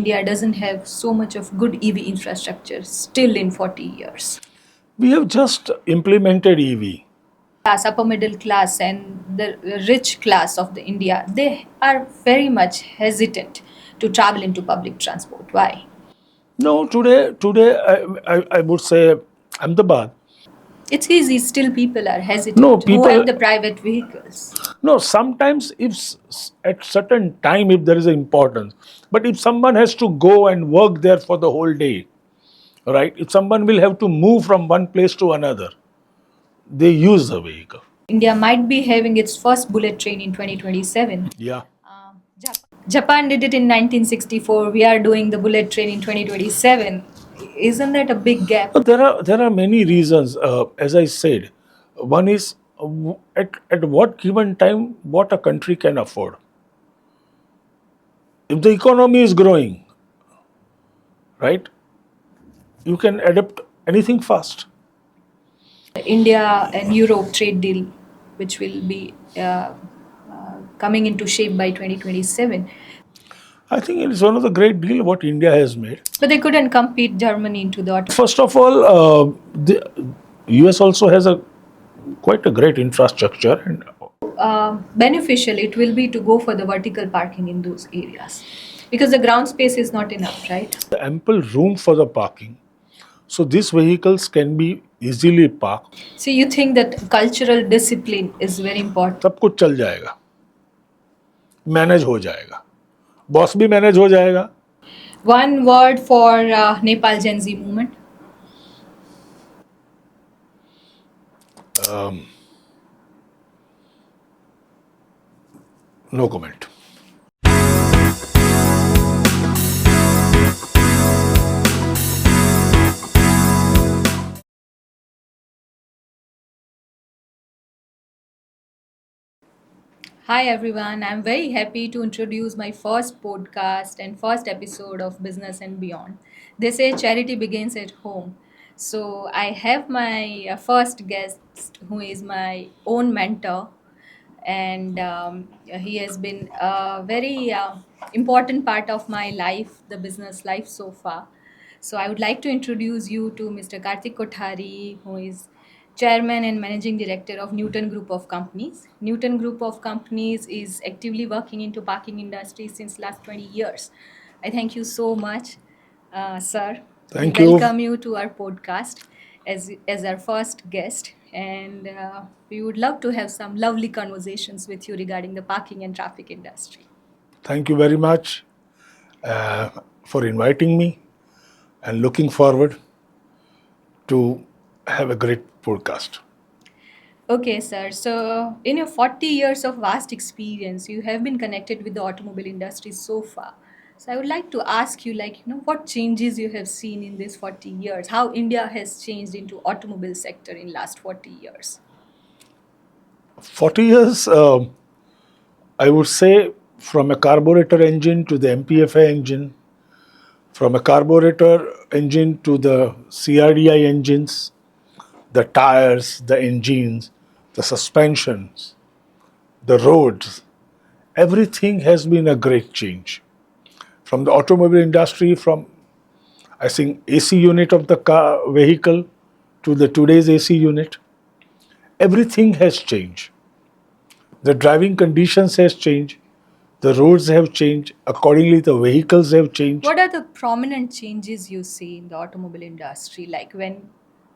India doesn't have so much of good EV infrastructure still in 40 years. We have just implemented EV. Class, upper middle class, and the rich class of the India, they are very much hesitant to travel into public transport. Why? No, today I would say Ahmedabad. It's easy, still people are No, hesitant who have people. the private vehicles. No, sometimes if at certain time if there is an importance, but if someone has to go and work there for the whole day, right? If someone will have to move from one place to another, they use the vehicle. India might be having its first bullet train in 2027. Yeah. Japan did it in 1964. We are doing the bullet train in 2027. Isn't that a big gap? But there are many reasons. As I said, one is at what given time what a country can afford. If the economy is growing, right, you can adapt anything fast. India and Europe trade deal, which will be coming into shape by 2027. I think it is one of the great deal what India has made. But they couldn't compete Germany into the auto. First of all, the US also has a quite a great infrastructure, and Beneficial it will be to go for the vertical parking in those areas because the ground space is not enough, right? ample room for the parking. So these vehicles can be easily parked. So you think that cultural discipline is very important? सब कुछ चल जाएगा, manage हो जाएगा, boss भी manage हो जाएगा. One word for Nepal Gen Z movement. No comment. Hi everyone, I'm very happy to introduce my first podcast and first episode of Business and Beyond. They say charity begins at home. So I have my first guest who is my own mentor, and he has been a very important part of my life, the business life so far. So I would like to introduce you to Mr. Kartik Kothari, who is Chairman and Managing Director of Newturn Group of Companies. Newturn Group of Companies is actively working into parking industry since last 20 years. I thank you so much, sir. We Thank you. welcome you to our podcast as our first guest, and we would love to have some lovely conversations with you regarding the parking and traffic industry. Thank you very much for inviting me, and looking forward to have a great podcast. Okay, sir. So, in your 40 years of vast experience, you have been connected with the automobile industry so far. So, I would like to ask you, what changes you have seen in these 40 years? How India has changed into automobile sector in last 40 years? 40 years, I would say, from a carburetor engine to the MPFI engine, from a carburetor engine to the CRDI engines, the tires, the engines, the suspensions, the roads, everything has been a great change. From the automobile industry, from I think AC unit of the car vehicle to the today's AC unit, everything has changed. The driving conditions has changed. The roads have changed. Accordingly, the vehicles have changed. What are the prominent changes you see in the automobile industry? Like when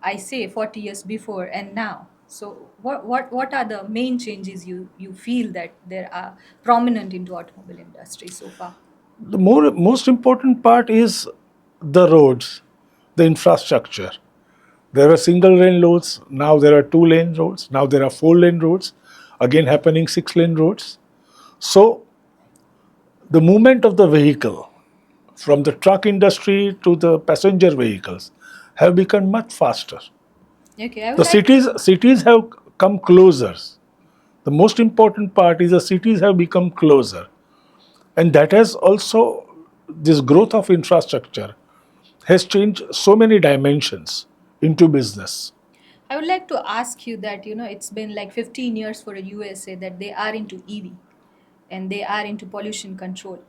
I say 40 years before and now. So what are the main changes you feel that there are prominent into automobile industry so far? The most important part is the roads, the infrastructure. There were single lane roads, now there are 2 lane roads, now there are 4 lane roads, again happening 6 lane roads. So the movement of the vehicle from the truck industry to the passenger vehicles have become much faster. Okay, I would The like cities have come closer. The most important part is the cities have become closer, and that has also, this growth of infrastructure has changed so many dimensions into business. I would like to ask you that it's been like 15 years for a USA that they are into EV and they are into pollution control.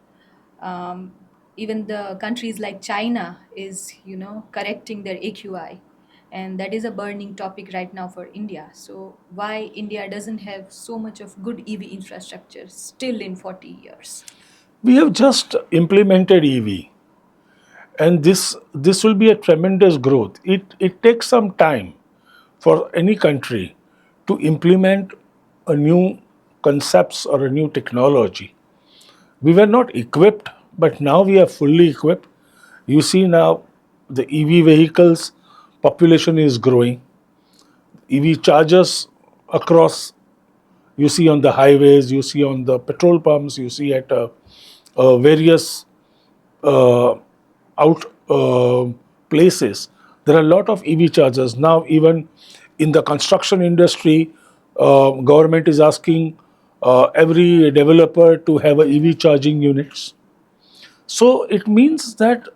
Um, even the countries like China is, correcting their AQI, and that is a burning topic right now for India. So why India doesn't have so much of good EV infrastructure still in 40 years? We have just implemented EV, and this will be a tremendous growth. It takes some time for any country to implement a new concepts or a new technology. We were not equipped, but now we are fully equipped. You see now the EV vehicles population is growing. EV chargers across, you see on the highways, you see on the petrol pumps, you see at various uh, out places. There are a lot of EV chargers now. Even in the construction industry, government is asking every developer to have a EV charging units. So it means that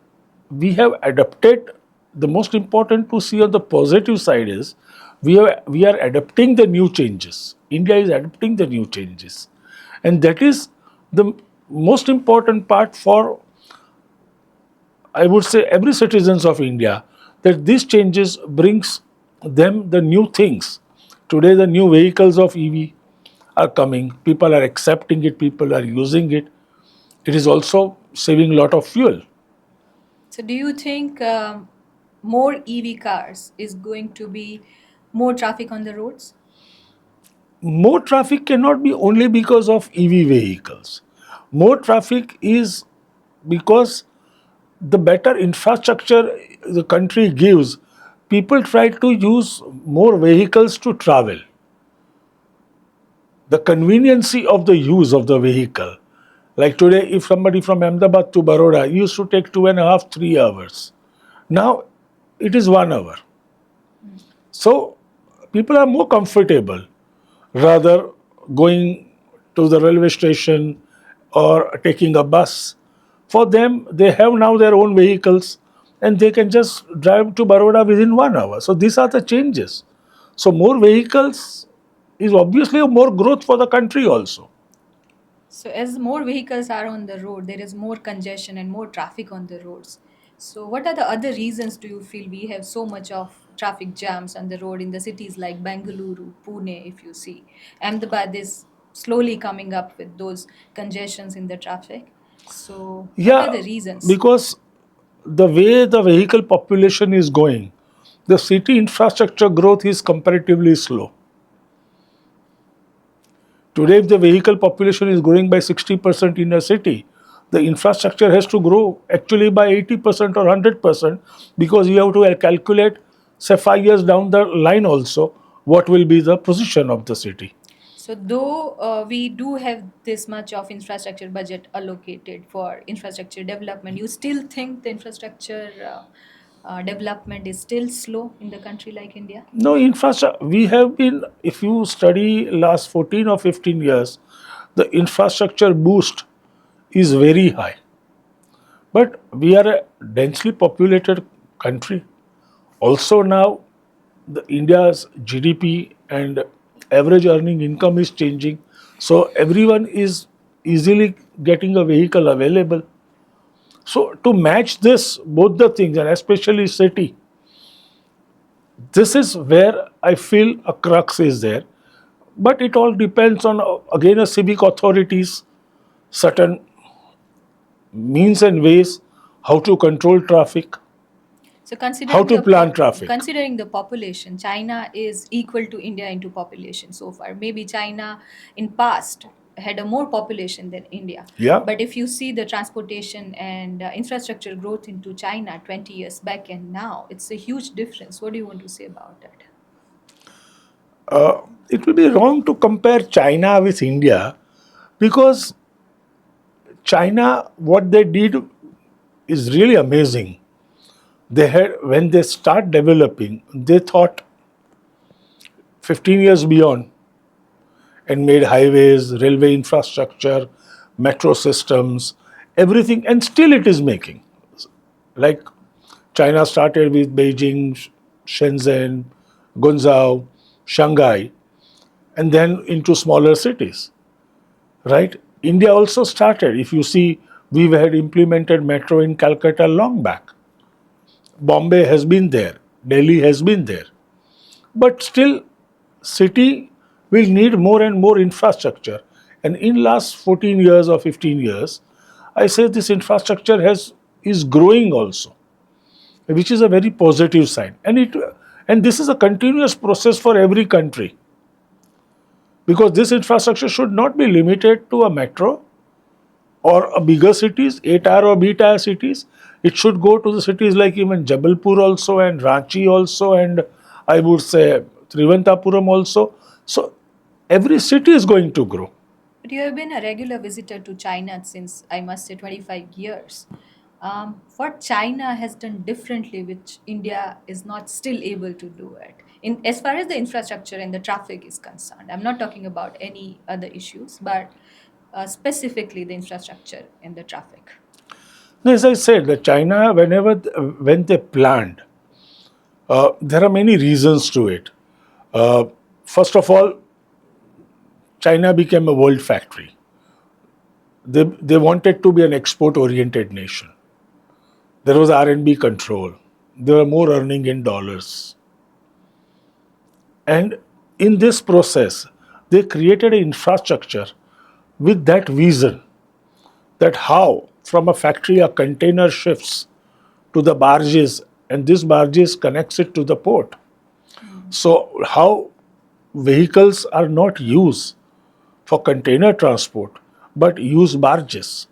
we have adapted. The most important to see on the positive side is we are adapting the new changes. India is adapting the new changes, and that is the most important part for, I would say, every citizens of India, that these changes brings them the new things. Today, the new vehicles of EV are coming. People are accepting it. People are using it. It is also saving a lot of fuel. So do you think more EV cars is going to be more traffic on the roads? More traffic cannot be only because of EV vehicles. More traffic is because the better infrastructure the country gives, people try to use more vehicles to travel. The conveniency of the use of the vehicle. Like today, if somebody from Ahmedabad to Baroda used to take 2.5, 3 hours. Now it is 1 hour. So people are more comfortable rather going to the railway station or taking a bus. For them, they have now their own vehicles and they can just drive to Baroda within 1 hour. So these are the changes. So more vehicles is obviously a more growth for the country also. So as more vehicles are on the road, there is more congestion and more traffic on the roads. So what are the other reasons do you feel we have so much of traffic jams on the road in the cities like Bengaluru, Pune, if you see? Ahmedabad is slowly coming up with those congestions in the traffic. So what are Yeah, the reasons? because the way the vehicle population is going, the city infrastructure growth is comparatively slow. Today, if the vehicle population is growing by 60% in a city, the infrastructure has to grow actually by 80% or 100% because you have to calculate, say, 5 years down the line also, what will be the position of the city. So though we do have this much of infrastructure budget allocated for infrastructure development, you still think the infrastructure development is still slow in the country like India? No infrastructure, we have been, if you study last 14 or 15 years, the infrastructure boost is very high. But we are a densely populated country. Also now, India's GDP and average earning income is changing. So everyone is easily getting a vehicle available. So to match this, both the things, and especially city, this is where I feel a crux is there. But it all depends on, again, a civic authorities, certain means and ways how to control traffic, So how to plan traffic. considering the population, China is equal to India into population so far. Maybe China in past had a more population than India. Yeah. But if you see the transportation and infrastructure growth into China 20 years back and now, it's a huge difference. What do you want to say about that? It will be wrong to compare China with India because China, what they did is really amazing. They had, when they start developing, they thought 15 years beyond and made highways, railway infrastructure, metro systems, everything, and still it is making. Like China started with Beijing, Shenzhen, Guangzhou, Shanghai, and then into smaller cities, right? India also started. If you see We had implemented metro in Calcutta long back. Bombay has been there. Delhi has been there. But still, city will need more and more infrastructure. And in last 14 years or 15 years, I say this infrastructure is growing also, which is a very positive sign. And this is a continuous process for every country, because this infrastructure should not be limited to a metro or a bigger cities, A tier or B tier cities. It should go to the cities like even Jabalpur also, and Ranchi also, and I would say Trivandrum also. So every city is going to grow. But you have been a regular visitor to China since, I must say, 25 years. What China has done differently, which India is not still able to do it, in as far as the infrastructure and the traffic is concerned. I'm not talking about any other issues, but specifically the infrastructure and the traffic. Now, as I said, that China, when they planned, there are many reasons to it. Uh, First of all, China became a world factory. They wanted to be an export-oriented nation. There was R&B control. They were more earning in dollars. And in this process, they created an infrastructure with that vision, that how from a factory a container shifts to the barges, and this barges connects it to the port. So how vehicles are not used for container transport but use barges.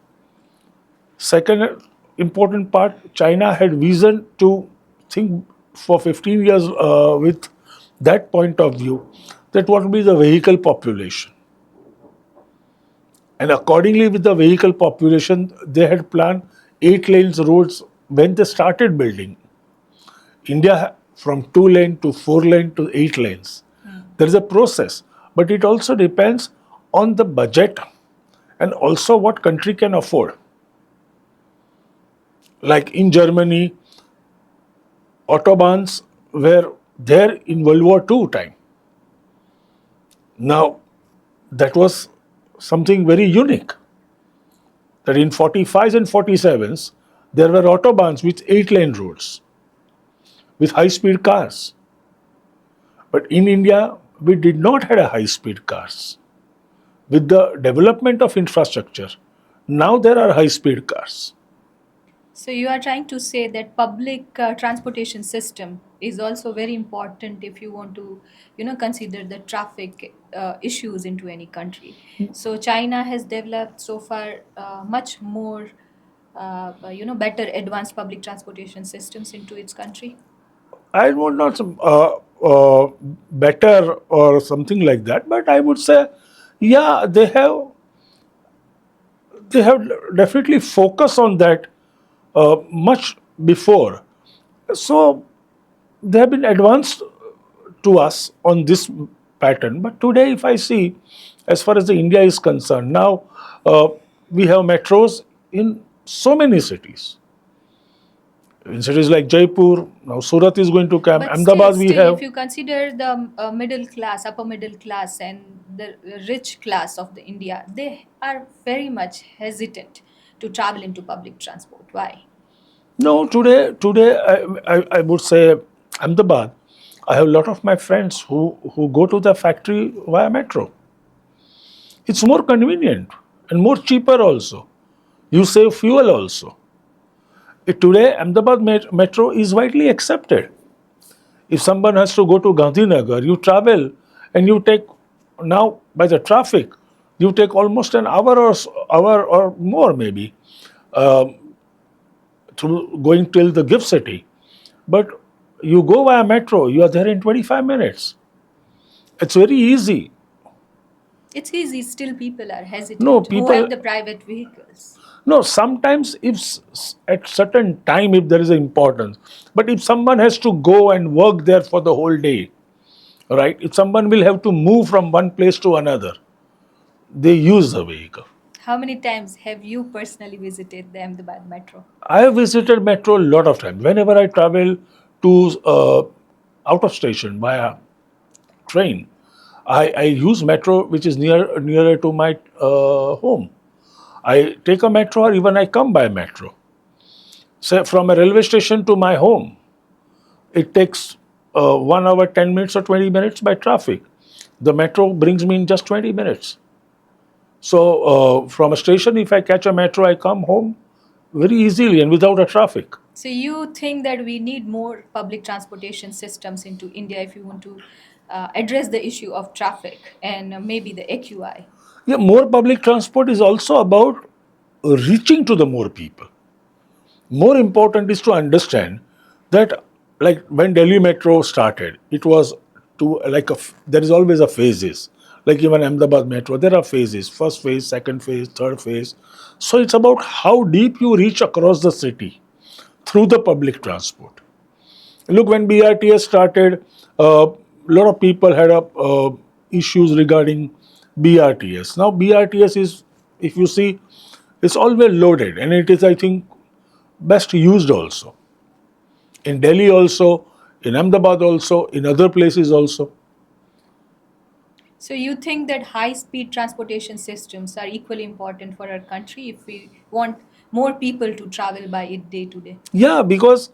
Second important part, China had vision to think for 15 years with that point of view, that what will be the vehicle population. And accordingly, with the vehicle population, they had planned 8 lanes roads when they started building. India from 2 lane to 4 lane to 8 lanes. There is a process, but it also depends on the budget and also what country can afford. Like in Germany, autobahns were there in World War II time. Now, that was something very unique. That in 45s and 47s, there were autobahns with 8 lane roads, with high speed cars. But in India, we did not have a high speed cars. With the development of infrastructure, now there are high speed cars. So you are trying to say that public transportation system is also very important if you want to, consider the traffic issues into any country. So China has developed so far much more, better advanced public transportation systems into its country. I would not better or something like that, but I would say, yeah, they have definitely focused on that much before. So they have been advanced to us on this pattern. But today, if I see, as far as the India is concerned, now uh, we have metros in so many cities. In cities like Jaipur, now Surat is going to come. But still, Ahmedabad we still, if have. you consider the middle class, upper middle class, and the rich class of the India, they are very much hesitant to travel into public transport. Why? No, today I would say Ahmedabad. I have a lot of my friends who go to the factory via metro. It's more convenient and more cheaper also. You save fuel also. Today, Ahmedabad metro is widely accepted. If someone has to go to Gandhinagar, you travel and you take, now by the traffic, you take almost an hour or more maybe through going till the gift city. But you go via metro, you are there in 25 minutes. It's very easy. It's easy, still people are No, hesitant who people, have the private vehicles. no, sometimes if at certain time if there is an importance, but if someone has to go and work there for the whole day, right? If someone will have to move from one place to another, they use the vehicle. How many times have you personally visited the Ahmedabad metro? I have visited metro a lot of times. Whenever I travel to out of station via train, I use metro, which is nearer to my home. I take a metro or even I come by metro. Say from a railway station to my home, it takes 1 hour, 10 minutes or 20 minutes by traffic. The metro brings me in just 20 minutes. So from a station, if I catch a metro, I come home very easily and without a traffic. So you think that we need more public transportation systems into India if you want to address the issue of traffic and maybe the AQI? Yeah, more public transport is also about reaching to the more people. More important is to understand that, like when Delhi Metro started, it was to like there is always a phases. Like even Ahmedabad Metro, there are phases: first phase, second phase, third phase. So it's about how deep you reach across the city through the public transport. Look, when BRTS started, a lot of people had issues regarding BRTS. Now BRTS is, if you see, it's always loaded, and it is, I think, best used also in Delhi also, in Ahmedabad also, in other places also. So you think that high-speed transportation systems are equally important for our country if we want more people to travel by it day to day? Yeah, because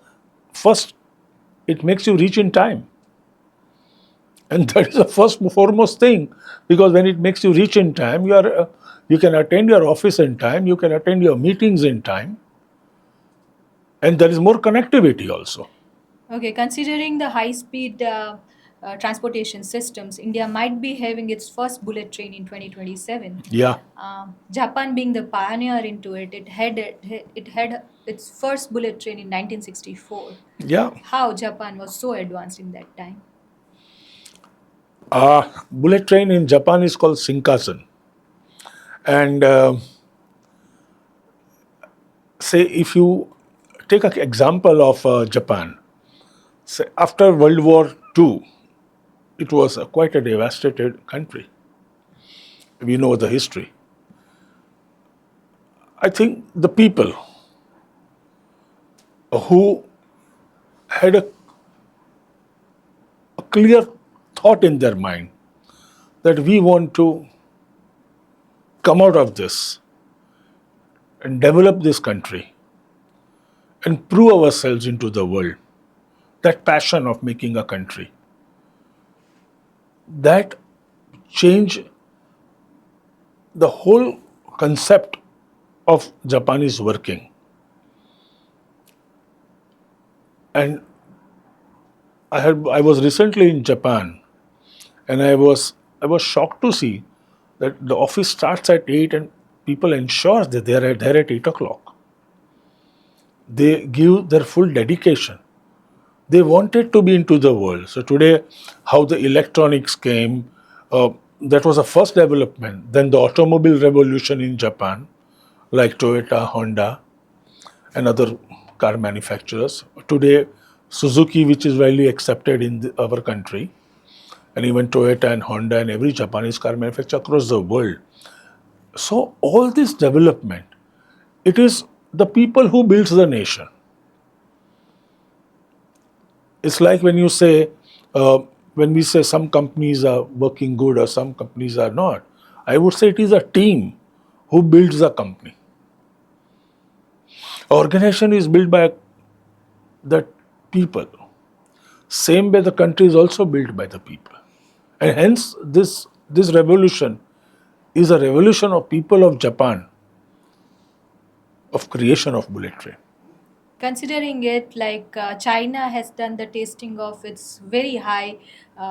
first it makes you reach in time, and that is the first foremost thing. Because when it makes you reach in time, you can attend your office in time, you can attend your meetings in time, and there is more connectivity also. Okay, considering the high-speed transportation systems, India might be having its first bullet train in 2027. Yeah, Japan being the pioneer into it, it had its first bullet train in 1964. yeah. How Japan was so advanced in that time? Bullet train in Japan is called Shinkansen, and say if you take an example of Japan, say after World War II, it was quite a devastated country. We know the history. I think the people who had a clear thought in their mind that we want to come out of this and develop this country and prove ourselves into the world, that passion of making a country, that change the whole concept of Japanese working. And I was recently in Japan, and I was shocked to see that the office starts at 8 and people ensure that they are there at 8 o'clock. They give their full dedication. They wanted to be into the world. So today, how the electronics came, that was the first development. Then the automobile revolution in Japan, like Toyota, Honda, and other car manufacturers. Today, Suzuki, which is widely accepted in our country, and even Toyota and Honda and every Japanese car manufacturer across the world. So all this development, it is the people who builds the nation. It's like when you say, when we say some companies are working good or some companies are not, I would say it is a team who builds the company. Organization is built by the people. Same way the country is also built by the people. And hence this revolution is a revolution of people of Japan of creation of bullet train. Considering it like China has done the testing of its very high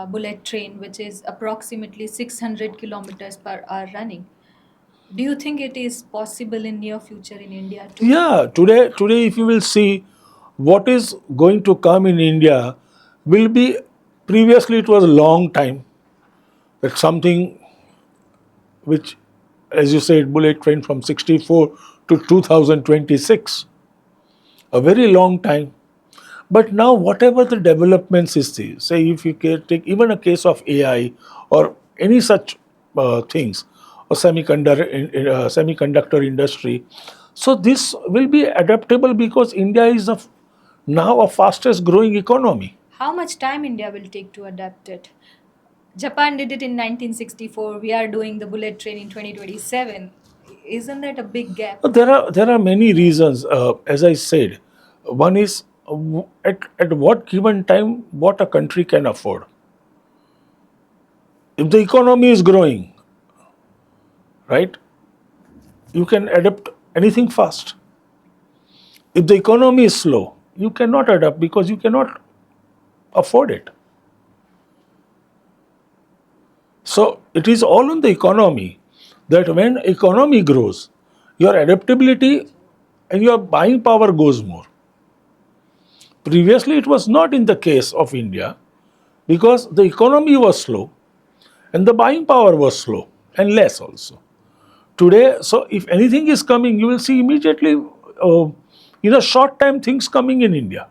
bullet train, which is approximately 600 kilometers per hour running. Do you think it is possible in near future in India too? Yeah, today if you will see what is going to come in India will be, previously it was a long time that something which, as you said, bullet train from 64 to 2026, a very long time. But now, whatever the developments is, there, say if you take even a case of AI or any such things, or semiconductor industry, so this will be adaptable because India is now a fastest growing economy. How much time India will take to adapt it? Japan did it in 1964. We are doing the bullet train in 2027. isn't that a big gap? There are many reasons. As I said, one is at what given time what a country can afford. If the economy is growing, right, you can adapt anything fast. If the economy is slow, you cannot adapt because you cannot afford it. So it is all on the economy that when economy grows, your adaptability and your buying power goes more. Previously, it was not in the case of India because the economy was slow and the buying power was slow and less also. Today, so if anything is coming, you will see immediately in a short time things coming in India.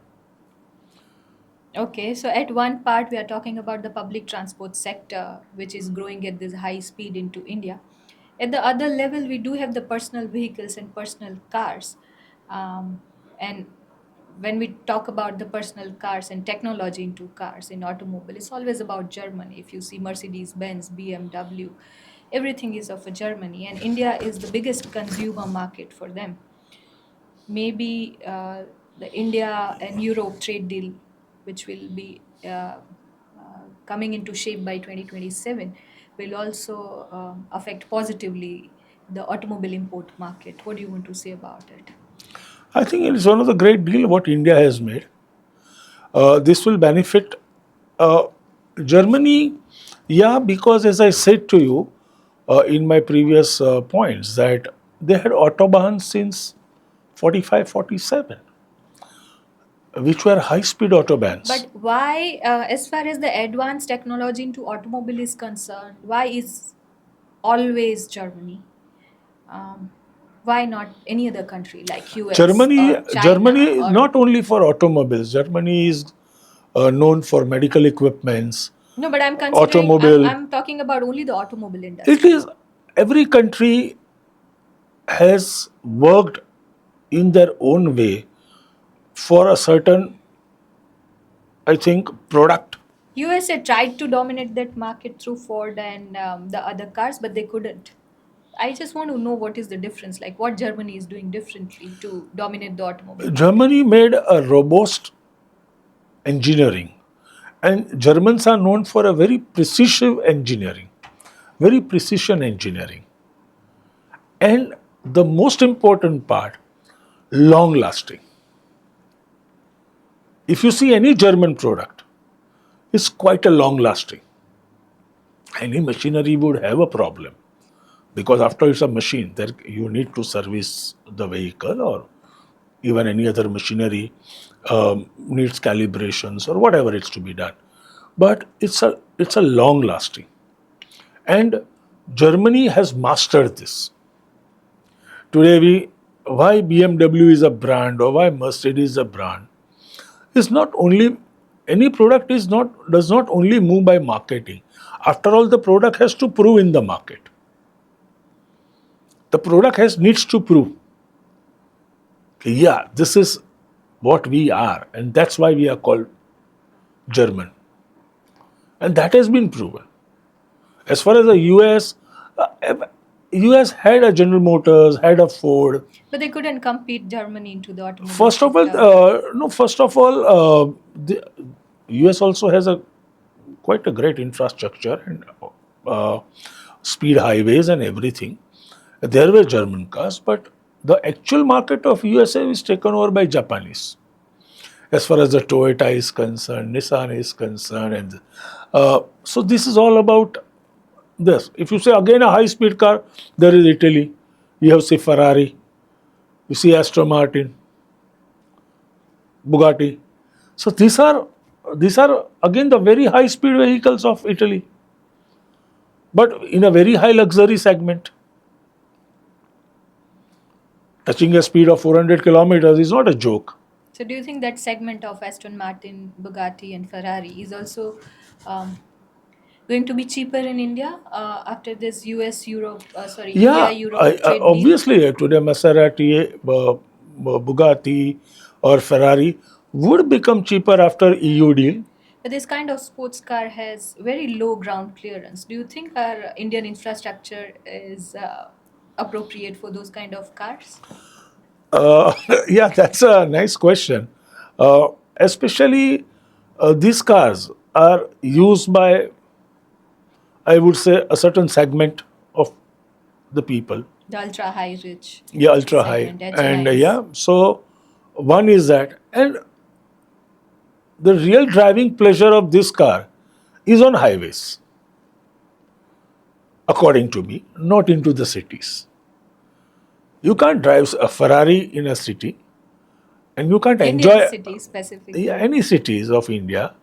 Okay, so at one part we are talking about the public transport sector, which is growing at this high speed into India. At the other level, we do have the personal vehicles and personal cars. And when we talk about the personal cars and technology into cars in automobile, it's always about Germany. If you see Mercedes Benz, BMW, everything is of a Germany, and India is the biggest consumer market for them. Maybe the India and Europe trade deal, which will be coming into shape by 2027, will also affect positively the automobile import market. What do you want to say about it? I think it is one of the great deal what India has made. This will benefit uh, Germany, yeah, because as I said to you in my previous points that they had autobahns since 45, 47, which were high-speed autobahns. But why, as far as the advanced technology into automobile is concerned, why is always Germany? Um, why not any other country like US Germany, or China Germany, or not only for automobiles. Germany is known for medical equipments, no? But I'm considering automobile. I'm talking about only the automobile It industry. is every country has worked in their own way for a certain, I think, product. USA tried to dominate that market through Ford and the other cars, but they couldn't. I just want to know what is the difference, like what Germany is doing differently to dominate the automobile market. Germany made a robust engineering, and Germans are known for a very precision engineering, and the most important part, long lasting. If you see any German product, it's quite a long lasting. Any machinery would have a problem because after it's a machine, there you need to service the vehicle or even any other machinery needs calibrations or whatever it's to be done. But it's a long lasting, and Germany has mastered this. Today, why BMW is a brand or why Mercedes is a brand is not only any product is not does not only move by marketing. After all, the product has to prove in the market. The product has needs to prove, yeah, this is what we are, and that's why we are called German, and that has been proven. As far as the US, US had a General Motors, had a Ford. But they couldn't compete Germany into the automobile First of all, sector. no. First of all, the US also has a quite a great infrastructure and uh, speed highways and everything. There were German cars, but the actual market of USA is taken over by Japanese. As far as the Toyota is concerned, Nissan is concerned, and so this is all about this. If you say again a high-speed car, there is Italy. You have say Ferrari. You see Aston Martin, Bugatti. So these are again the very high-speed vehicles of Italy, but in a very high luxury segment. Touching a speed of 400 kilometers is not a joke. So do you think that segment of Aston Martin, Bugatti, and Ferrari is also um, going to be cheaper in India after this US Europe, sorry, India Yeah, Europe trade deal? obviously today Maserati, Bugatti, or Ferrari would become cheaper after EU deal. But this kind of sports car has very low ground clearance. Do you think our Indian infrastructure is appropriate for those kind of cars? Uh, yeah, that's a nice question. Especially these cars are used by, I would say, a certain segment of the people. The ultra high rich Yeah, ultra high. segment, And HNIs. yeah, so one is that. And the real driving pleasure of this car is on highways, according to me, not into the cities. You can't drive a Ferrari in a city, and you can't Indian enjoy city specifically. any cities of India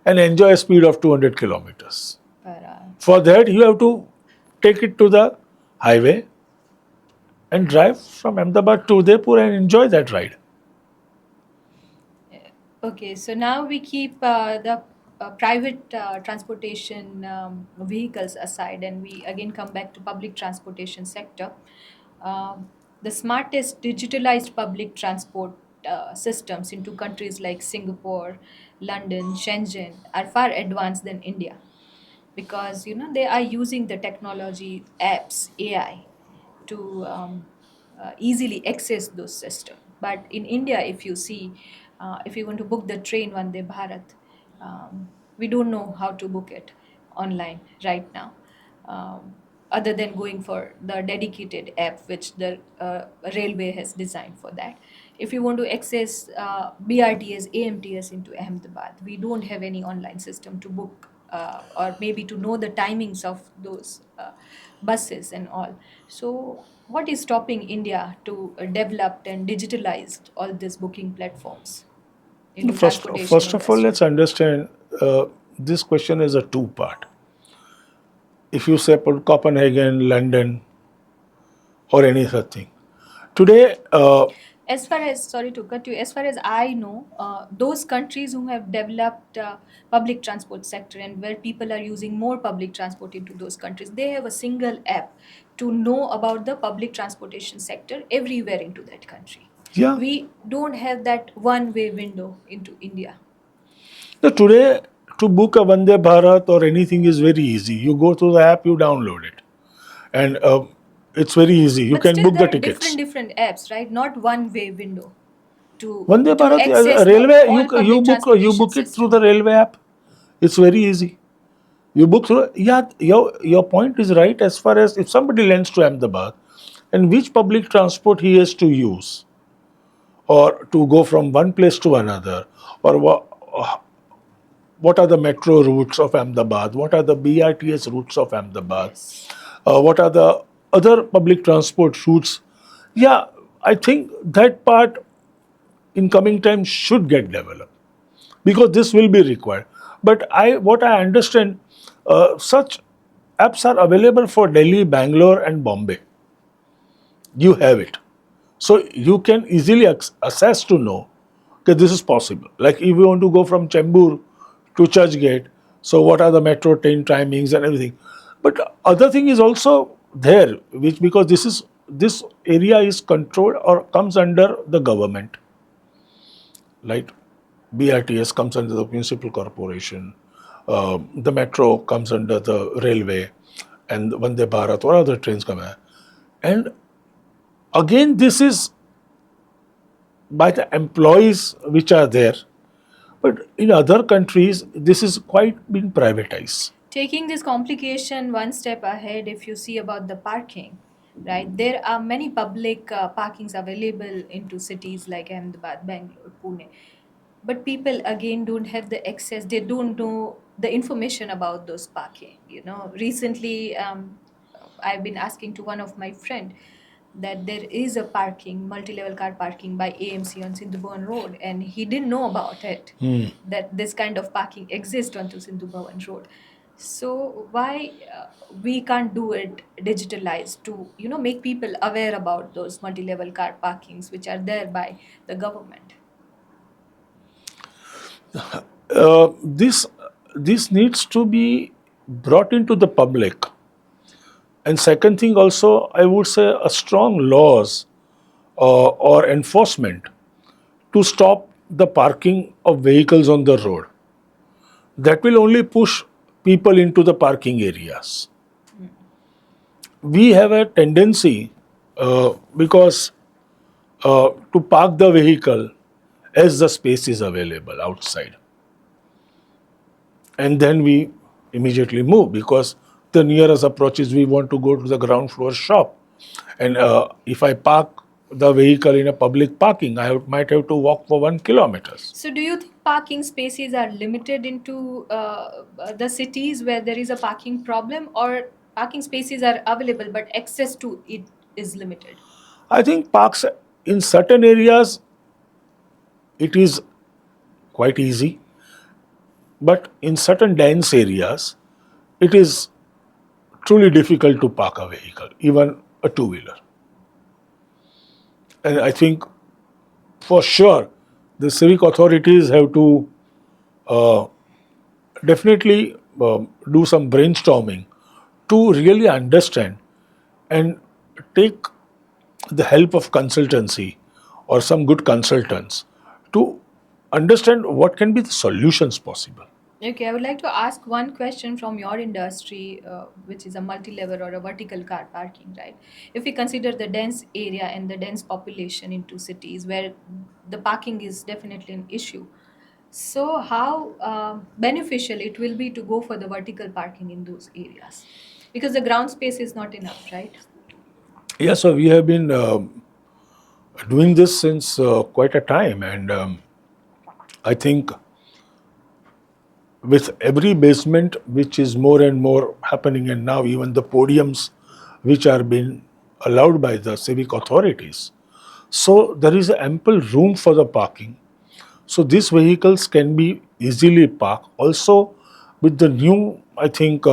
and enjoy a speed of 200 kilometers. Per For that, you have to take it to the highway and drive from Ahmedabad to Udaipur and enjoy that ride. Okay, so now we keep the private transportation vehicles aside, and we again come back to public transportation sector. The smartest digitalized public transport systems into countries like Singapore, London, Shenzhen are far advanced than India, because they are using the technology, apps, AI to easily access those systems. But in India, if you see, if you want to book the train Vande Bharat, we don't know how to book it online right now, other than going for the dedicated app which the railway has designed for that. If you want to access BRTS, AMTS into Ahmedabad, we don't have any online system to book, or maybe to know the timings of those buses and all. So, what is stopping India to develop and digitalize all these booking platforms into transportation First of all, let's industry? understand this question is a two part. If you say Copenhagen, London, or any such thing. Today, As far as, sorry to cut you, as far as I know, those countries who have developed public transport sector and where people are using more public transport into those countries, they have a single app to know about the public transportation sector everywhere into that country. yeah, We don't have that one way window into India. so today to book a Vande Bharat or anything is very easy. You go to the app, you download it, and it's very easy. You But can still, book the there are different tickets. different apps, right? Not one way window Vande to Bharat, access the railway, all you public you transportation book it through the system. railway app. It's very easy. You book through. Yeah, your point is right. As far as if somebody lands to Ahmedabad, and which public transport he has to use, or to go from one place to another, or what are the metro routes of Ahmedabad, what are the BRTS routes of Ahmedabad, Yes. what are the other public transport routes. Yeah, I think that part in coming time should get developed because this will be required. But what I understand, such apps are available for Delhi, Bangalore, and Bombay. You have it. So you can easily assess to know that this is possible. Like if you want to go from Chembur to Churchgate, so what are the metro train timings and everything. But other thing is also there, which because this area is controlled or comes under the government, right? BRTS comes under the municipal corporation, the metro comes under the railway, and Vande Bharat or other trains come in. And again, this is by the employees which are there. But in other countries, this is quite been privatized. Taking this complication one step ahead, if you see about the parking, right? There are many public parkings available into cities like Ahmedabad, Bangalore, Pune. But people again don't have the access. They don't know the information about those parking. Recently, I've been asking to one of my friend that there is a parking, multi-level car parking by AMC on Sindhu Bhavan Road, and he didn't know about it. That this kind of parking exists onto Sindhu Bhavan Road. So why we can't do it digitalized to make people aware about those multi-level car parkings which are there by the government? This needs to be brought into the public. And second thing also, I would say a strong laws or enforcement to stop the parking of vehicles on the road. That will only push people into the parking areas. We have a tendency because to park the vehicle as the space is available outside, and then we immediately move because the nearest approach is we want to go to the ground floor shop, and if I park the vehicle in a public parking, might have to walk for 1 kilometers. So, do you think parking spaces are limited into the cities where there is a parking problem, or parking spaces are available but access to it is limited? I think parks in certain areas it is quite easy, but in certain dense areas it is truly difficult to park a vehicle, even a two-wheeler. And I think for sure the civic authorities have to definitely do some brainstorming to really understand and take the help of consultancy or some good consultants to understand what can be the solutions possible. Okay, I would like to ask one question from your industry, which is a multi-level or a vertical car parking, right? If we consider the dense area and the dense population into cities where the parking is definitely an issue, so how beneficial it will be to go for the vertical parking in those areas? Because the ground space is not enough, right? Yeah, so we have been doing this since quite a time, and I think with every basement which is more and more happening, and now even the podiums which are being allowed by the civic authorities, so there is ample room for the parking. So these vehicles can be easily parked. Also, with the new, I think,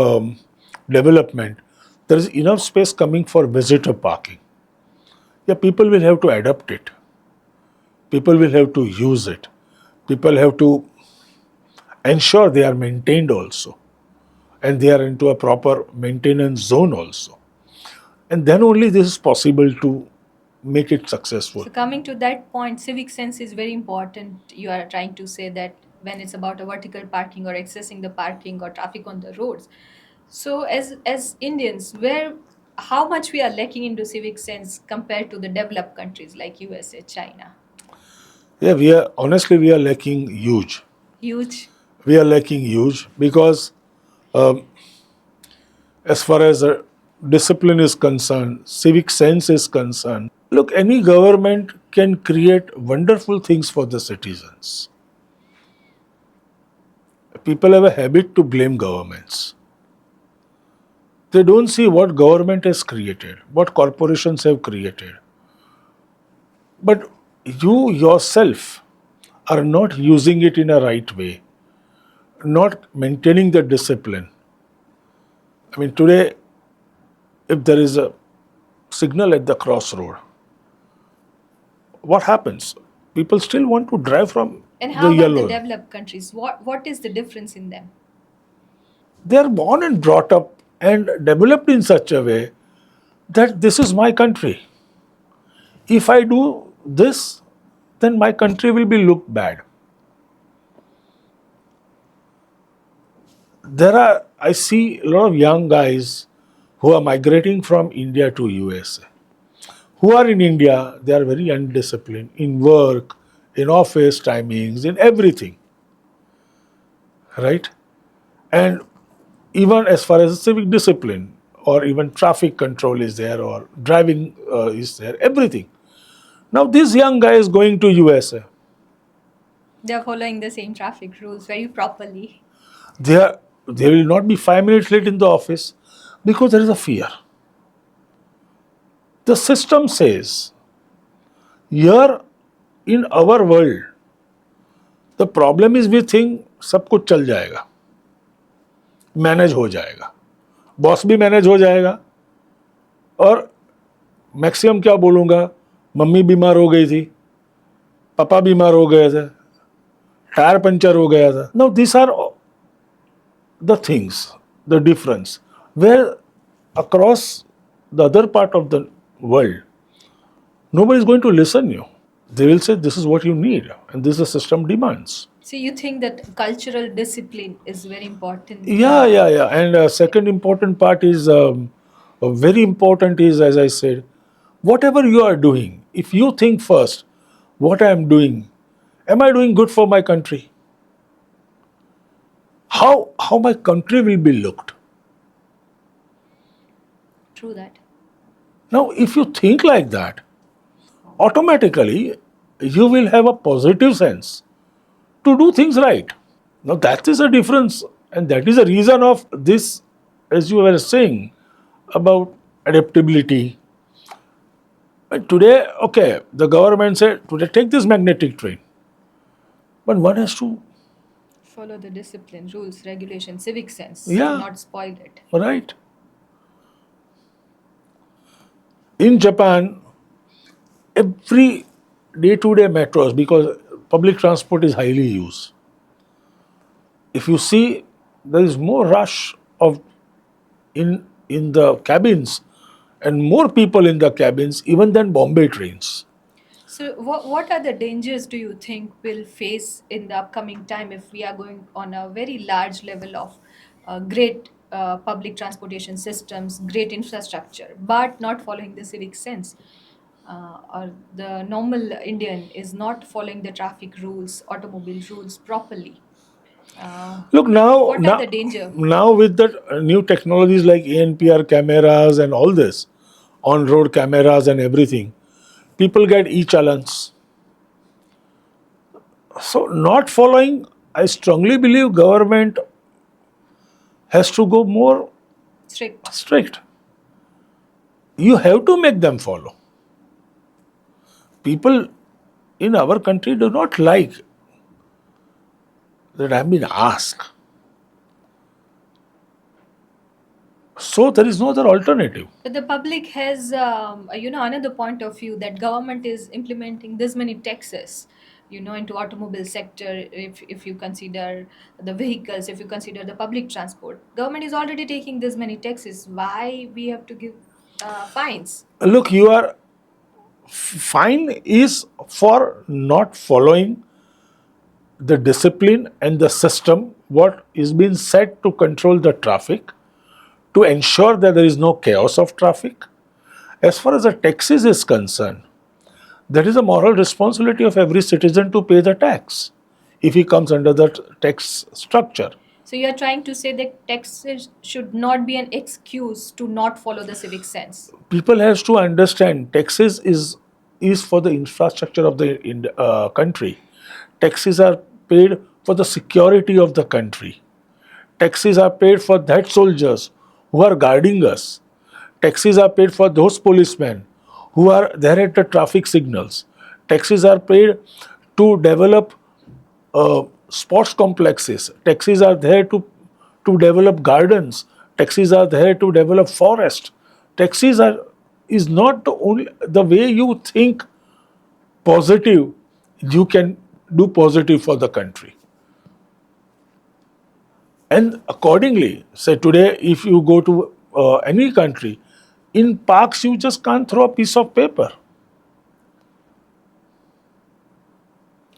development, there is enough space coming for visitor parking. Yeah, people will have to adapt it. People will have to use it. People have to ensure they are maintained also, and they are into a proper maintenance zone also. And then only this is possible to make it successful. So, coming to that point, civic sense is very important. You are trying to say that when it's about a vertical parking or accessing the parking or traffic on the roads. So, as Indians, where how much we are lacking into civic sense compared to the developed countries like USA, China? Yeah, we are honestly we are lacking huge. Huge. We are lacking huge because as far as discipline is concerned, civic sense is concerned. Look, any government can create wonderful things for the citizens. People have a habit to blame governments. They don't see what government has created, what corporations have created. But you yourself are not using it in a right way, not maintaining the discipline. I mean, today, if there is a signal at the crossroad, what happens? People still want to drive from And the how about the yellow. developed countries? What is the difference in them? They are born and brought up and developed in such a way that this is my country. If I do this, then my country will be looked bad. I see a lot of young guys who are migrating from India to USA. Who are in India, they are very undisciplined in work, in office timings, in everything, right? And even as far as civic discipline or even traffic control is there or driving is there, everything. Now this young guy is going to USA. They are following the same traffic rules very properly. They will not be 5 minutes late in the office because there is a fear. The system says here in our world, the problem is we think सब कुछ चल जाएगा, manage हो जाएगा, boss भी manage हो जाएगा, और मैक्सिमम क्या बोलूँगा, मम्मी बीमार हो गई थी, पापा बीमार हो गए थे, टायर पंचर हो गया था. Now these are the things, the difference, where across the other part of the world, nobody is going to listen you. They will say this is what you need and this the system demands. So you think that cultural discipline is very important? Yeah. And second important part is very important is, as I said, Whatever you are doing, if you think first, what I am doing, am I doing good for my country? How my country will be looked? True that. Now, if you think like that, automatically you will have a positive sense to do things right. Now, that is a difference, and that is a reason of this, as you were saying, about adaptability. And today, okay, the government said, today take this magnetic train. But one has to, Follow the discipline, rules, regulation, civic sense to yeah, not spoil it. right. In Japan, every day to day metros, because public transport is highly used, if you see, there is more rush of in the cabins and more people in the cabins even than Bombay trains. So, what are the dangers do you think we'll face in the upcoming time if we are going on a very large level of great public transportation systems, great infrastructure, but not following the civic sense? Or the normal Indian is not following the traffic rules, automobile rules properly. Uh, Look now, what are now, the danger? now with the new technologies like ANPR cameras and all this, on-road cameras and everything, people get e-challans. So not following, I strongly believe government has to go more Strict. strict. You have to make them follow. People in our country do not like that I have been asked. So there is no other alternative. But the public has, another point of view that government is implementing this many taxes, into automobile sector. If you consider the vehicles, if you consider the public transport, government is already taking this many taxes. Why we have to give fines? Look, you are fine is for not following the discipline and the system what is being set to control the traffic, to ensure that there is no chaos of traffic. As far as the taxes is concerned, that is a moral responsibility of every citizen to pay the tax if he comes under that tax structure. So you are trying to say that taxes should not be an excuse to not follow the civic sense. People has to understand taxes is for the infrastructure of the country. Taxes are paid for the security of the country. Taxes are paid for that soldiers who are guarding us. Taxes are paid for those policemen who are there at the traffic signals. Taxes are paid to develop sports complexes. Taxis are there to develop gardens. Taxis are there to develop forest. Taxis are is not the only the way you think positive. You can do positive for the country. And accordingly, say today, if you go to any country, in parks you just can't throw a piece of paper.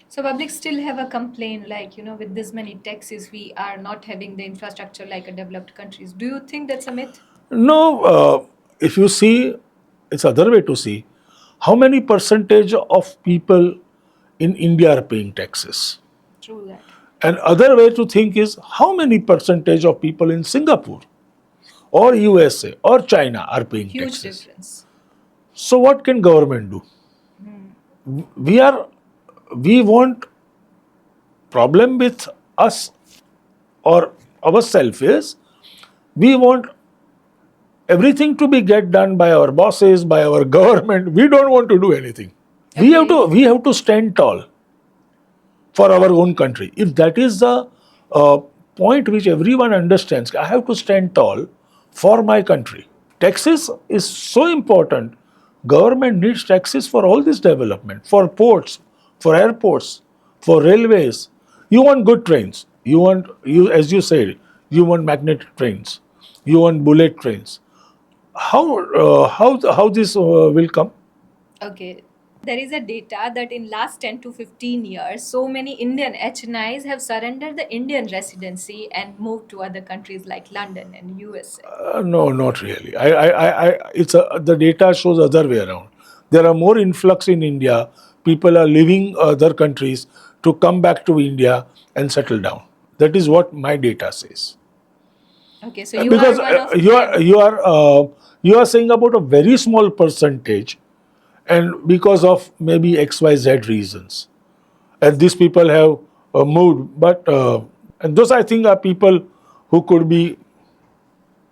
So public still have a complaint like, with this many taxes, we are not having the infrastructure like a developed countries. Do you think that's a myth? No, if you see, it's other way to see. How many percentage of people in India are paying taxes? True that. And other way to think is how many percentage of people in Singapore or USA or China are paying Huge taxes? difference. So what can government do? We are we want problem with us or ourselves is we want everything to be get done by our bosses, by our government. We don't want to do anything. Okay. We have to stand tall for our own country. If that is the point which everyone understands, I have to stand tall for my country. Taxes is so important. Government needs taxes for all this development, for ports, for airports, for railways. You want good trains. You want you as you said, you want magnetic trains. You want bullet trains. How this will come? Okay. There is a data that in last 10 to 15 years, so many Indian HNIs have surrendered the Indian residency and moved to other countries like London and USA. No, not really. It's the data shows other way around. There are more influx in India. People are leaving other countries to come back to India and settle down. That is what my data says. Okay, so you are Because one of you are them. you are saying about a very small percentage, and because of maybe XYZ reasons, and these people have moved. But and those I think are people who could be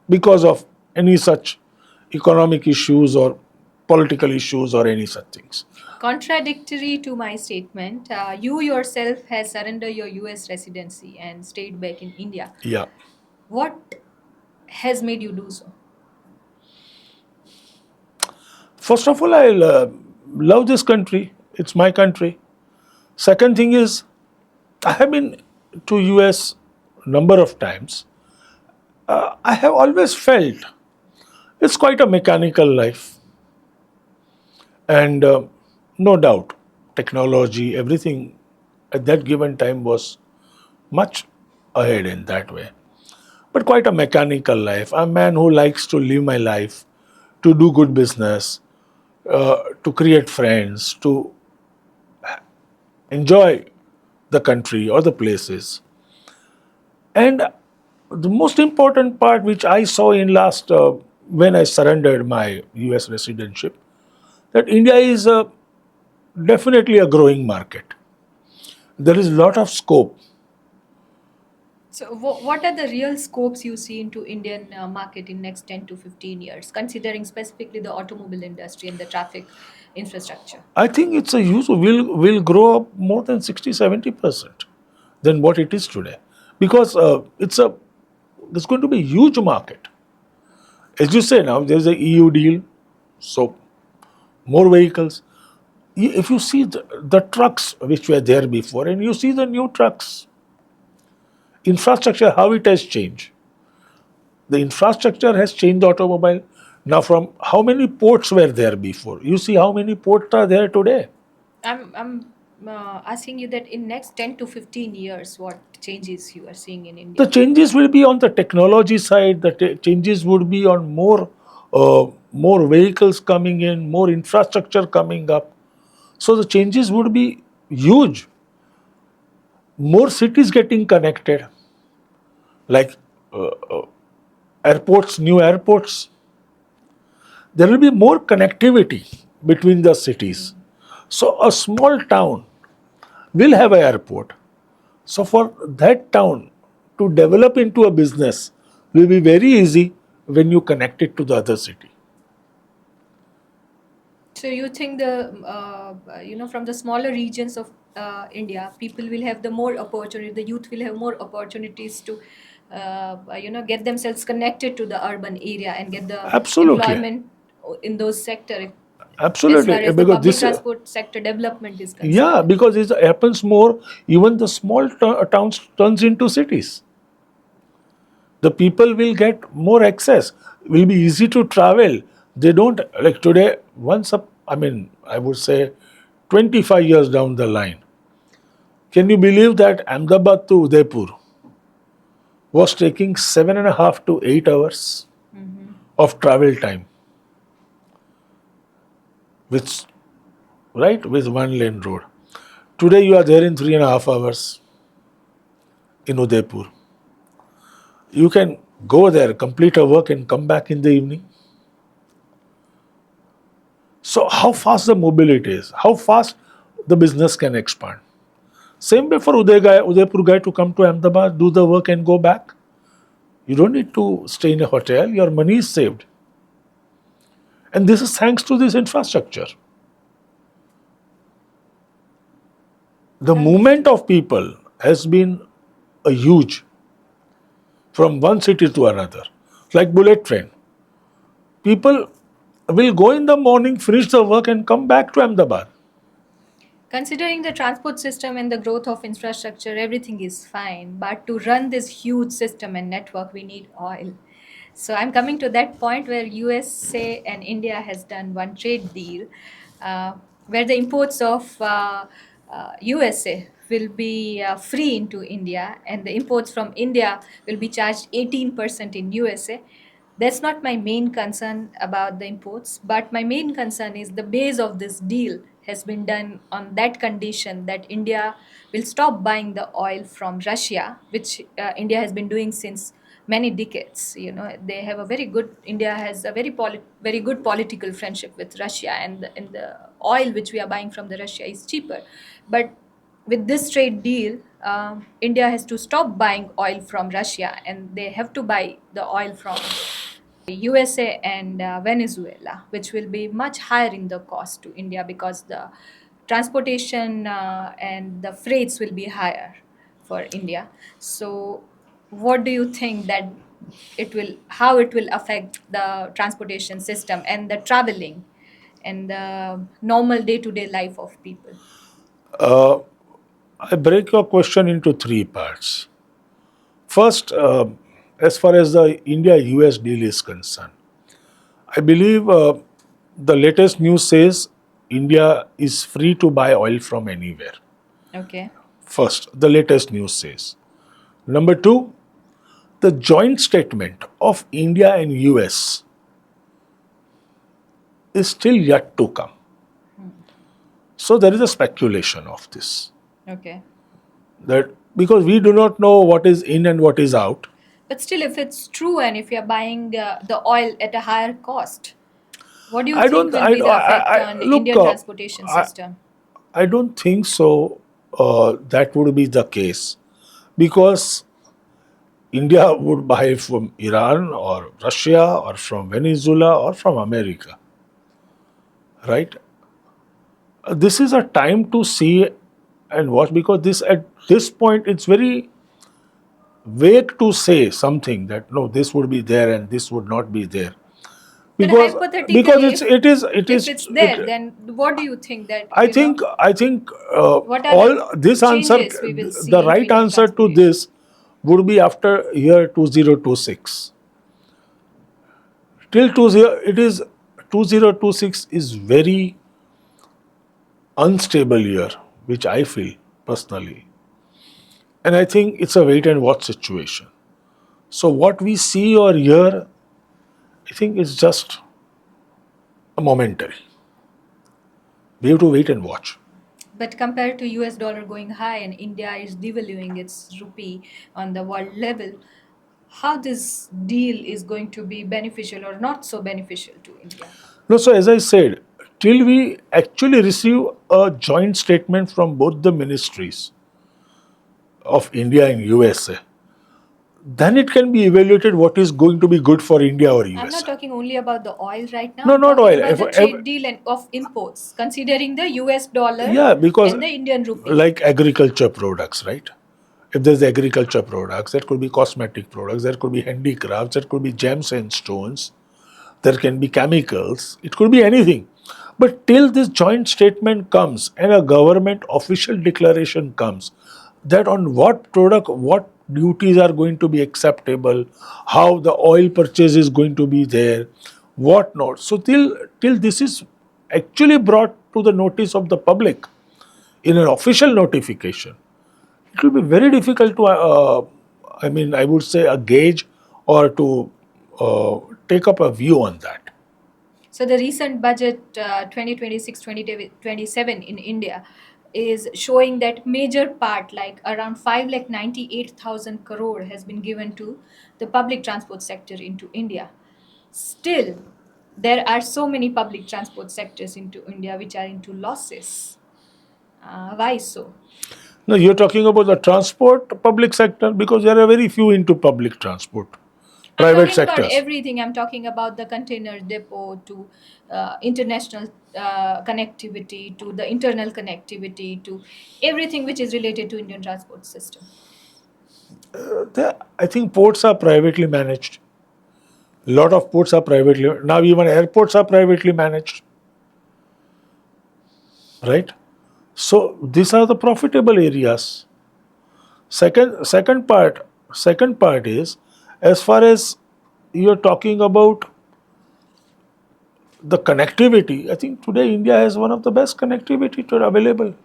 because of any such economic issues or political issues or any such things. Contradictory to my statement, you yourself has surrendered your US residency and stayed back in India. Yeah. What has made you do so? First of all, I love this country. It's my country. Second thing is, I have been to US number of times. I have always felt it's quite a mechanical life, and no doubt, technology, everything at that given time was much ahead in that way. But quite a mechanical life. I'm a man who likes to live my life, to do good business, to create friends, to enjoy the country or the places. And the most important part which I saw in last when I surrendered my US residentship, that India is definitely a growing market. There is a lot of scope. So, what are the real scopes you see into Indian market in next 10 to 15 years, considering specifically the automobile industry and the traffic infrastructure? I think it's a huge will grow up more than 60-70% than what it is today, because there's going to be a huge market. As you say now, there's a EU deal, so more vehicles. If you see the trucks which were there before, and you see the new trucks, infrastructure, how it has changed. The infrastructure has changed the automobile. Now, from how many ports were there before? You see how many ports are there today. I'm asking you that in next 10 to 15 years, what changes you are seeing in The India? changes will be on the technology side. The changes would be on more vehicles coming in, more infrastructure coming up. So the changes would be huge. More cities getting connected, like airports, new airports. There will be more connectivity between the cities. So a small town will have an airport. So for that town to develop into a business will be very easy when you connect it to the other city. So you think from the smaller regions of India, people will have the more opportunity. The youth will have more opportunities to, get themselves connected to the urban area and get the Absolutely, employment in those sector, as far absolutely. as the Because public this, transport sector development is yeah, concerned. because it happens more. Even the small towns turns into cities. The people will get more access. Will be easy to travel. They don't like today. Once up, I mean, I would say, 25 years down the line. Can you believe that Ahmedabad to Udaipur was taking 7.5 to 8 hours Hmm. of travel time, with right with one lane road. Today you are there in 3.5 hours in Udaipur. You can go there, complete a work, and come back in the evening. So how fast the mobility is, how fast the business can expand. Same way for Udaipur guy to come to Ahmedabad, do the work and go back. You don't need to stay in a hotel. Your money is saved, and this is thanks to this infrastructure. The movement Understood. of people has been a huge from one city to another. Like bullet train. People will go in the morning, finish the work, and come back to Ahmedabad. Considering the transport system and the growth of infrastructure, everything is fine. But to run this huge system and network, we need oil. So I'm coming to that point where USA and India has done one trade deal, uh, where the imports of USA will be free into India, and the imports from India will be charged 18% in USA. That's not my main concern about the imports, but my main concern is the base of this deal has been done on that condition that India will stop buying the oil from Russia, which India has been doing since many decades. You know, they have a very good. India has a very good political friendship with Russia, and the oil which we are buying from the Russia is cheaper. But with this trade deal, India has to stop buying oil from Russia, and they have to buy the oil from USA and Venezuela, which will be much higher in the cost to India because the transportation and the freights will be higher for India. So, what do you think that how it will affect the transportation system and the traveling and the normal day-to-day life of people? I break your question into three parts. First, as far as the India-US deal is concerned, I believe the latest news says India is free to buy oil from anywhere. Okay. First, the latest news says. Number two, the joint statement of India and US is still yet to come. So there is a speculation of this. Okay. That because we do not know what is in and what is out. But still, if it's true and if you're buying the oil at a higher cost, what do you I think don't. will be the effect I on look. Indian transportation I system? I don't think so. That would be the case because India would buy from Iran or Russia or from Venezuela or from America, right? This is a time to see and watch because this at this point it's very vague to say something that no, this would be there and this would not be there But because hypothetically, it if is it's it. there, then what do you think that I think what are the all this answer, changes we will the see into right Indian answer to transportation? this would be after year 2026. Till 20, it is 2026 is very unstable year, which I feel personally, and I think it's a wait and watch situation. So what we see or hear, I think it's just a momentary. We have to wait and watch. But compared to US dollar going high and India is devaluing its rupee on the world level, how this deal is going to be beneficial or not so beneficial to India? No, so as I said, till we actually receive a joint statement from both the ministries of India and USA, then it can be evaluated what is going to be good for India or I'm not USA. talking only about the oil right now. No, I'm not talking oil. about the trade deal and of imports, considering the US dollar Yeah, because and the Indian rupee. like agriculture products, right? If there's agriculture products, there could be cosmetic products, there could be handicrafts, there could be gems and stones, there can be chemicals, it could be anything. But till this joint statement comes and a government official declaration comes that on what product, what duties are going to be acceptable, how the oil purchase is going to be there, what not. So till this is actually brought to the notice of the public in an official notification, it will be very difficult to, I would say, a gauge or to take up a view on that. So the recent budget 2026-2027 in India is showing that major part, like around 5,98,000 crore, has been given to the public transport sector into India. Still, there are so many public transport sectors into India which are into losses. Why so? No, you're talking about the transport public sector because there are very few into public transport, I'm private talking about sectors. everything. I'm talking about the container depot to international connectivity to the internal connectivity to everything which is related to Indian transport system. I think ports are privately managed. A lot of ports are privately now. Even airports are privately managed, right? So these are the profitable areas. Second part is as far as you're talking about the connectivity. I think today India has one of the best connectivity to available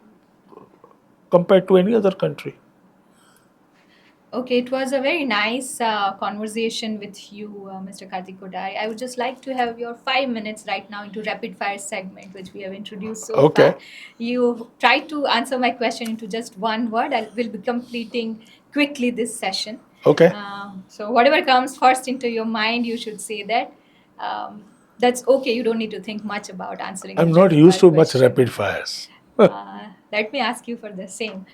compared to any other country. Okay, it was a very nice conversation with you, Mr. Kartik Kothari. I would just like to have your 5 minutes right now into rapid fire segment, which we have introduced so Okay. far. You try to answer my question into just one word. I will be completing quickly this session. Okay. So whatever comes first into your mind, you should say that. That's okay. You don't need to think much about answering I'm this not rapid used fire to much question. rapid fires. Let me ask you for the same.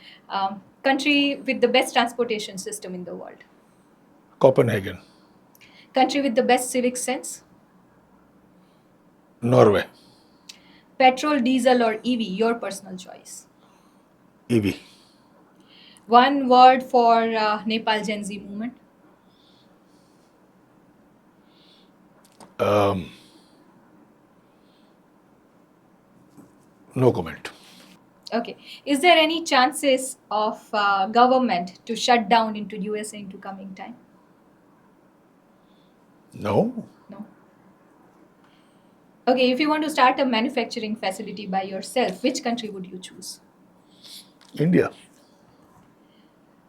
Country with the best transportation system in the world. Copenhagen, Country with the best civic sense. Norway, Petrol, diesel, or EV, your personal choice. EV, One word for Nepal Gen Z movement. um, no comment. Okay. Is there any chances of government to shut down into USA into coming time? No, No. Okay. If you want to start a manufacturing facility by yourself, which country would you choose? India,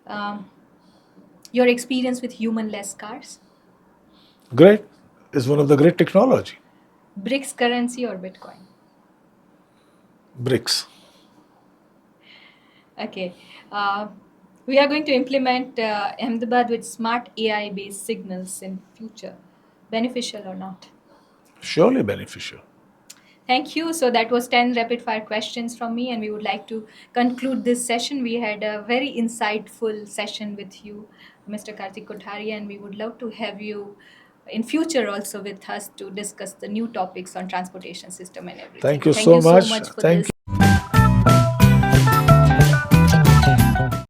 Um, your experience with human-less cars, great, is one of the great technology. BRICS currency or Bitcoin? BRICS. Okay. Uh, we are going to implement Ahmedabad with smart AI based signals in future. Beneficial or not? Surely beneficial. Thank you. So that was 10 rapid fire questions from me, and we would like to conclude this session. We had a very insightful session with you, Mr. Kartik Kothari, and we would love to have you in future also with us to discuss the new topics on transportation system and Thank everything. you Thank so you so much. much for Thank this. you.